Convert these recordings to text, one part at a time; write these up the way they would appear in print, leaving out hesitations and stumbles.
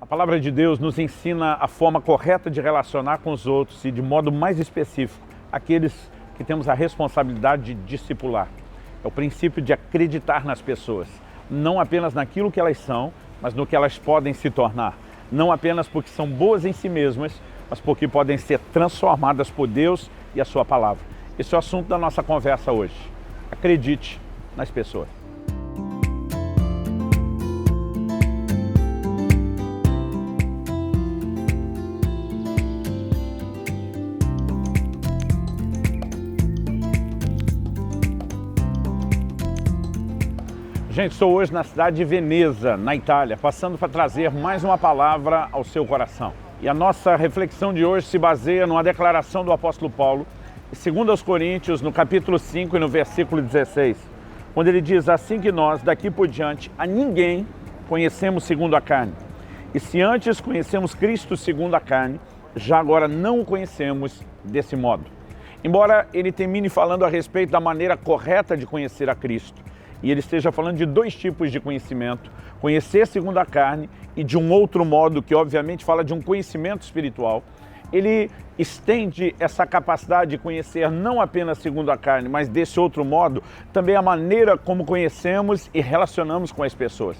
A palavra de Deus nos ensina a forma correta de relacionar com os outros e, de modo mais específico, aqueles que temos a responsabilidade de discipular. É o princípio de acreditar nas pessoas, não apenas naquilo que elas são, mas no que elas podem se tornar. Não apenas porque são boas em si mesmas, mas porque podem ser transformadas por Deus e a sua palavra. Esse é o assunto da nossa conversa hoje. Acredite nas pessoas. Gente, estou hoje na cidade de Veneza, na Itália, passando para trazer mais uma palavra ao seu coração. E a nossa reflexão de hoje se baseia numa declaração do apóstolo Paulo, em 2 Coríntios, no capítulo 5 e no versículo 16, onde ele diz: assim que nós, daqui por diante, a ninguém conhecemos segundo a carne. E se antes conhecemos Cristo segundo a carne, já agora não o conhecemos desse modo. Embora ele termine falando a respeito da maneira correta de conhecer a Cristo, e ele esteja falando de dois tipos de conhecimento, conhecer segundo a carne e de um outro modo, que obviamente fala de um conhecimento espiritual, ele estende essa capacidade de conhecer não apenas segundo a carne, mas desse outro modo, também a maneira como conhecemos e relacionamos com as pessoas.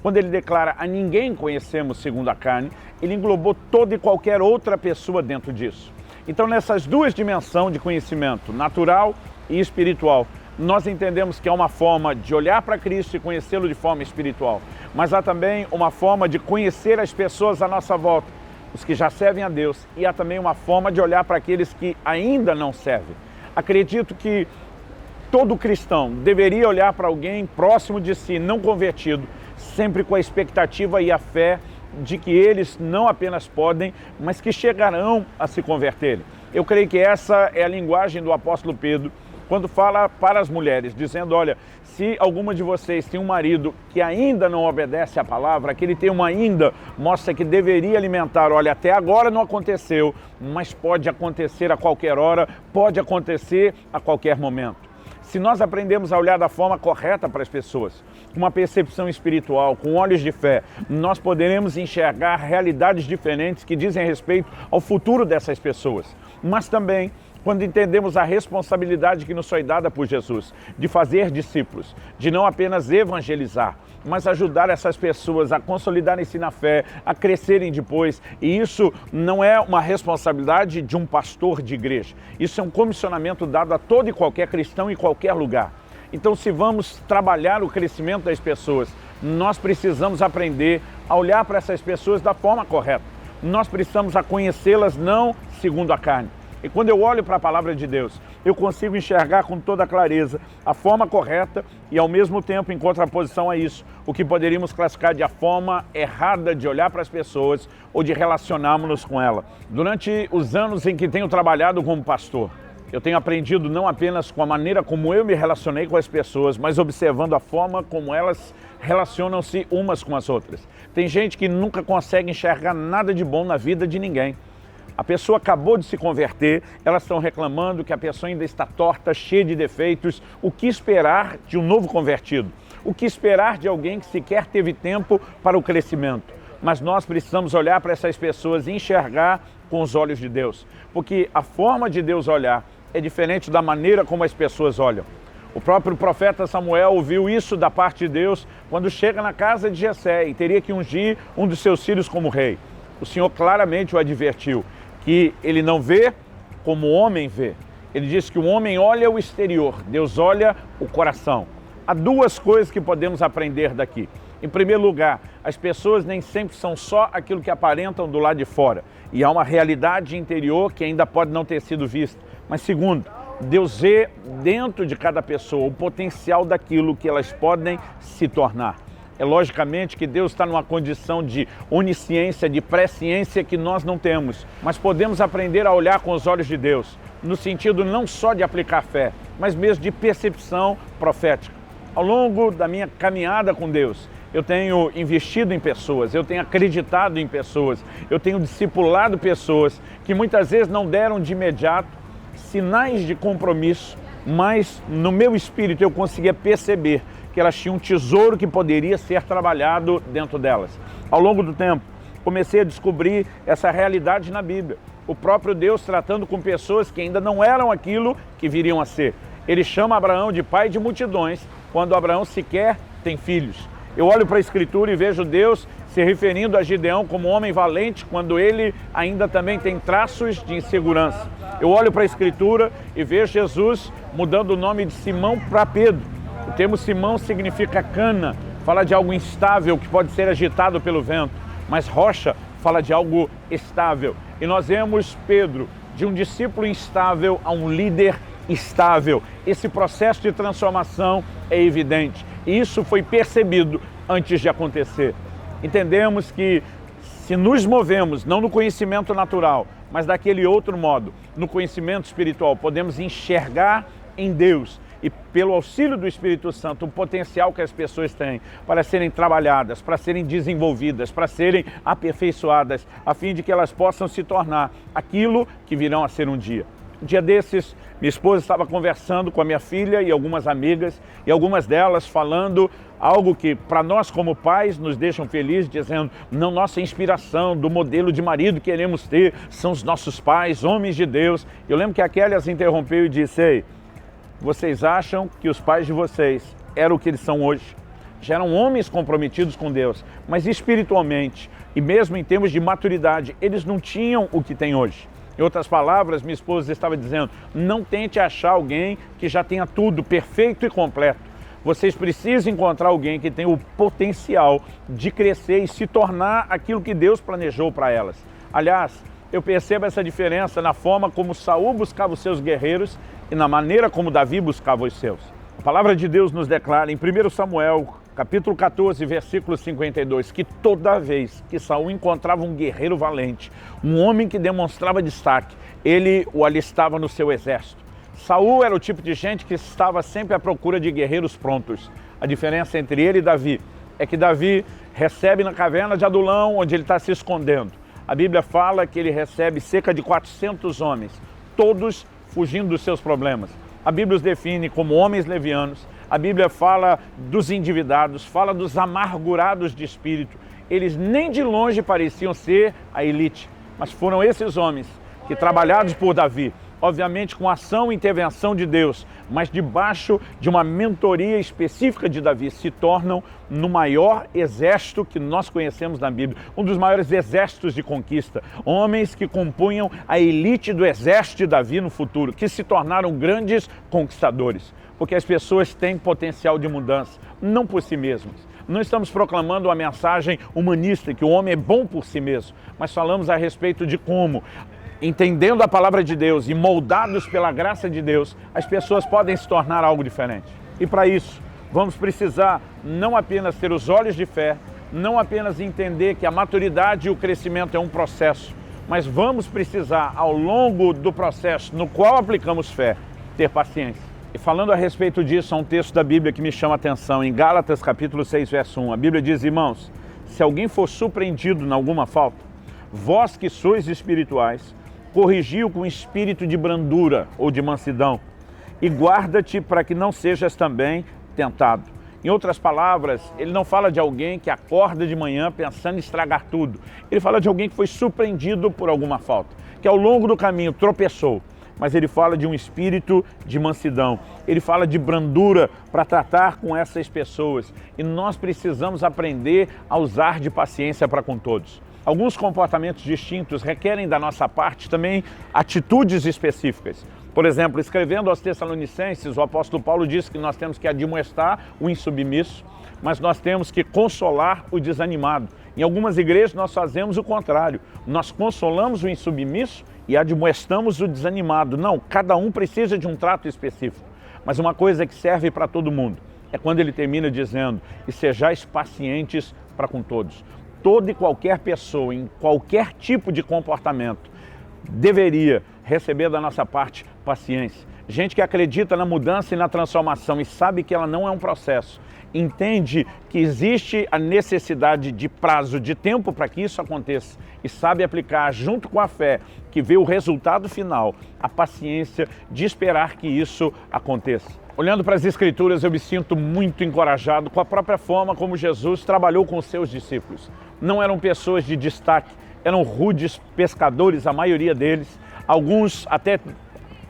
Quando ele declara a ninguém conhecemos segundo a carne, ele englobou toda e qualquer outra pessoa dentro disso. Então, nessas duas dimensões de conhecimento, natural e espiritual, nós entendemos que há uma forma de olhar para Cristo e conhecê-lo de forma espiritual, mas há também uma forma de conhecer as pessoas à nossa volta, os que já servem a Deus, e há também uma forma de olhar para aqueles que ainda não servem. Acredito que todo cristão deveria olhar para alguém próximo de si, não convertido, sempre com a expectativa e a fé de que eles não apenas podem, mas que chegarão a se converterem. Eu creio que essa é a linguagem do apóstolo Pedro, quando fala para as mulheres, dizendo: olha, se alguma de vocês tem um marido que ainda não obedece à palavra, aquele termo ainda mostra que deveria alimentar. Olha, até agora não aconteceu, mas pode acontecer a qualquer hora, pode acontecer a qualquer momento. Se nós aprendemos a olhar da forma correta para as pessoas, com uma percepção espiritual, com olhos de fé, nós poderemos enxergar realidades diferentes que dizem respeito ao futuro dessas pessoas. Mas também, quando entendemos a responsabilidade que nos foi dada por Jesus, de fazer discípulos, de não apenas evangelizar, mas ajudar essas pessoas a consolidarem-se na fé, a crescerem depois. E isso não é uma responsabilidade de um pastor de igreja. Isso é um comissionamento dado a todo e qualquer cristão em qualquer lugar. Então, se vamos trabalhar o crescimento das pessoas, nós precisamos aprender a olhar para essas pessoas da forma correta. Nós precisamos a conhecê-las não segundo a carne. E quando eu olho para a palavra de Deus, eu consigo enxergar com toda clareza a forma correta e, ao mesmo tempo, em contraposição a isso, o que poderíamos classificar de a forma errada de olhar para as pessoas ou de relacionarmos-nos com elas. Durante os anos em que tenho trabalhado como pastor, eu tenho aprendido não apenas com a maneira como eu me relacionei com as pessoas, mas observando a forma como elas relacionam-se umas com as outras. Tem gente que nunca consegue enxergar nada de bom na vida de ninguém. A pessoa acabou de se converter, elas estão reclamando que a pessoa ainda está torta, cheia de defeitos. O que esperar de um novo convertido? O que esperar de alguém que sequer teve tempo para o crescimento? Mas nós precisamos olhar para essas pessoas e enxergar com os olhos de Deus, porque a forma de Deus olhar é diferente da maneira como as pessoas olham. O próprio profeta Samuel ouviu isso da parte de Deus quando chega na casa de Jessé e teria que ungir um dos seus filhos como rei. O Senhor claramente o advertiu que ele não vê como o homem vê. Ele diz que o homem olha o exterior, Deus olha o coração. Há duas coisas que podemos aprender daqui. Em primeiro lugar, as pessoas nem sempre são só aquilo que aparentam do lado de fora. E há uma realidade interior que ainda pode não ter sido vista. Mas segundo, Deus vê dentro de cada pessoa o potencial daquilo que elas podem se tornar. É logicamente que Deus está numa condição de onisciência, de presciência que nós não temos. Mas podemos aprender a olhar com os olhos de Deus, no sentido não só de aplicar fé, mas mesmo de percepção profética. Ao longo da minha caminhada com Deus, eu tenho investido em pessoas, eu tenho acreditado em pessoas, eu tenho discipulado pessoas que muitas vezes não deram de imediato sinais de compromisso, mas no meu espírito eu conseguia perceber que elas tinham um tesouro que poderia ser trabalhado dentro delas. Ao longo do tempo, comecei a descobrir essa realidade na Bíblia. O próprio Deus tratando com pessoas que ainda não eram aquilo que viriam a ser. Ele chama Abraão de pai de multidões, quando Abraão sequer tem filhos. Eu olho para a Escritura e vejo Deus se referindo a Gideão como homem valente, quando ele ainda também tem traços de insegurança. Eu olho para a Escritura e vejo Jesus mudando o nome de Simão para Pedro. O termo Simão significa cana, fala de algo instável que pode ser agitado pelo vento, mas rocha fala de algo estável. E nós vemos Pedro, de um discípulo instável a um líder estável. Esse processo de transformação é evidente. E isso foi percebido antes de acontecer. Entendemos que se nos movemos, não no conhecimento natural, mas daquele outro modo, no conhecimento espiritual, podemos enxergar em Deus e pelo auxílio do Espírito Santo o potencial que as pessoas têm para serem trabalhadas, para serem desenvolvidas, para serem aperfeiçoadas, a fim de que elas possam se tornar aquilo que virão a ser um dia. Um dia desses, minha esposa estava conversando com a minha filha e algumas amigas, e algumas delas falando algo que para nós como pais nos deixam felizes, dizendo: não, nossa inspiração do modelo de marido que queremos ter são os nossos pais, homens de Deus. Eu lembro que a Kelly as interrompeu e disse: ei, vocês acham que os pais de vocês eram o que eles são hoje? Já eram homens comprometidos com Deus, mas espiritualmente e mesmo em termos de maturidade, eles não tinham o que tem hoje. Em outras palavras, minha esposa estava dizendo: não tente achar alguém que já tenha tudo perfeito e completo. Vocês precisam encontrar alguém que tenha o potencial de crescer e se tornar aquilo que Deus planejou para elas. Aliás, eu percebo essa diferença na forma como Saul buscava os seus guerreiros e na maneira como Davi buscava os seus. A palavra de Deus nos declara em 1 Samuel, capítulo 14, versículo 52, que toda vez que Saul encontrava um guerreiro valente, um homem que demonstrava destaque, ele o alistava no seu exército. Saul era o tipo de gente que estava sempre à procura de guerreiros prontos. A diferença entre ele e Davi é que Davi recebe na caverna de Adulão, onde ele está se escondendo. A Bíblia fala que ele recebe cerca de 400 homens, todos fugindo dos seus problemas. A Bíblia os define como homens levianos. A Bíblia fala dos endividados, fala dos amargurados de espírito. Eles nem de longe pareciam ser a elite, mas foram esses homens que, trabalhados por Davi, obviamente com ação e intervenção de Deus, mas debaixo de uma mentoria específica de Davi, se tornam no maior exército que nós conhecemos na Bíblia, um dos maiores exércitos de conquista, homens que compunham a elite do exército de Davi no futuro, que se tornaram grandes conquistadores, porque as pessoas têm potencial de mudança, não por si mesmas. Não estamos proclamando uma mensagem humanista, que o homem é bom por si mesmo, mas falamos a respeito de como, entendendo a palavra de Deus e moldados pela graça de Deus, as pessoas podem se tornar algo diferente. E para isso, vamos precisar não apenas ter os olhos de fé, não apenas entender que a maturidade e o crescimento é um processo, mas vamos precisar, ao longo do processo no qual aplicamos fé, ter paciência. E falando a respeito disso, há um texto da Bíblia que me chama a atenção, em Gálatas capítulo 6, verso 1. A Bíblia diz: irmãos, se alguém for surpreendido em alguma falta, vós que sois espirituais, corrigiu com espírito de brandura ou de mansidão, e guarda-te para que não sejas também tentado. Em outras palavras, ele não fala de alguém que acorda de manhã pensando em estragar tudo. Ele fala de alguém que foi surpreendido por alguma falta, que ao longo do caminho tropeçou, mas ele fala de um espírito de mansidão. Ele fala de brandura para tratar com essas pessoas. E nós precisamos aprender a usar de paciência para com todos. Alguns comportamentos distintos requerem da nossa parte também atitudes específicas. Por exemplo, escrevendo aos Tessalonicenses, o apóstolo Paulo diz que nós temos que admoestar o insubmisso, mas nós temos que consolar o desanimado. Em algumas igrejas nós fazemos o contrário. Nós consolamos o insubmisso e admoestamos o desanimado. Não, cada um precisa de um trato específico. Mas uma coisa que serve para todo mundo é quando ele termina dizendo: e sejais pacientes para com todos. Toda e qualquer pessoa, em qualquer tipo de comportamento, deveria receber da nossa parte paciência. Gente que acredita na mudança e na transformação e sabe que ela não é um processo, entende que existe a necessidade de prazo, de tempo para que isso aconteça e sabe aplicar, junto com a fé, que vê o resultado final, a paciência de esperar que isso aconteça. Olhando para as Escrituras, eu me sinto muito encorajado com a própria forma como Jesus trabalhou com os seus discípulos. não eram pessoas de destaque, eram rudes pescadores, a maioria deles. Alguns até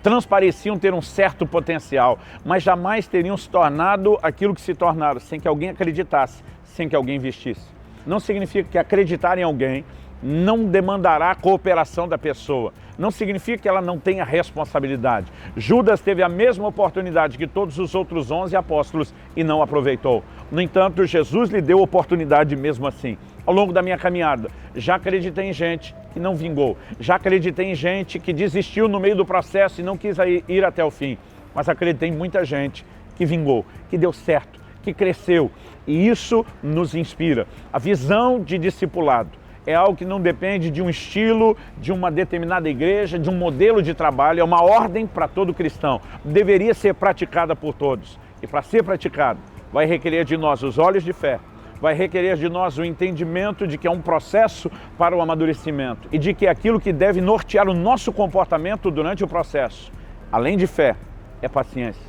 transpareciam ter um certo potencial, mas jamais teriam se tornado aquilo que se tornaram, sem que alguém acreditasse, sem que alguém investisse. Não significa que acreditar em alguém não demandará a cooperação da pessoa. Não significa que ela não tenha responsabilidade. Judas teve a mesma oportunidade que todos os outros 11 apóstolos e não aproveitou. No entanto, Jesus lhe deu oportunidade mesmo assim. Ao longo da minha caminhada, já acreditei em gente que não vingou. Já acreditei em gente que desistiu no meio do processo e não quis ir até o fim. Mas acreditei em muita gente que vingou, que deu certo, que cresceu. E isso nos inspira. A visão de discipulado é algo que não depende de um estilo, de uma determinada igreja, de um modelo de trabalho, é uma ordem para todo cristão. Deveria ser praticada por todos. E para ser praticada, vai requerer de nós os olhos de fé, vai requerer de nós o entendimento de que é um processo para o amadurecimento e de que aquilo que deve nortear o nosso comportamento durante o processo, além de fé, é paciência.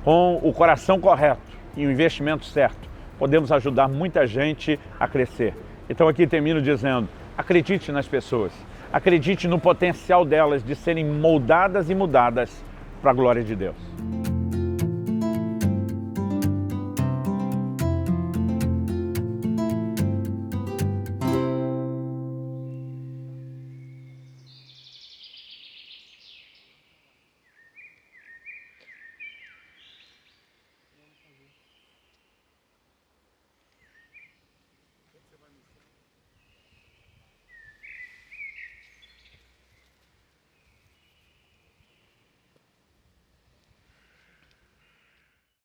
Com o coração correto e o investimento certo, podemos ajudar muita gente a crescer. Então aqui termino dizendo, acredite nas pessoas, acredite no potencial delas de serem moldadas e mudadas para a glória de Deus.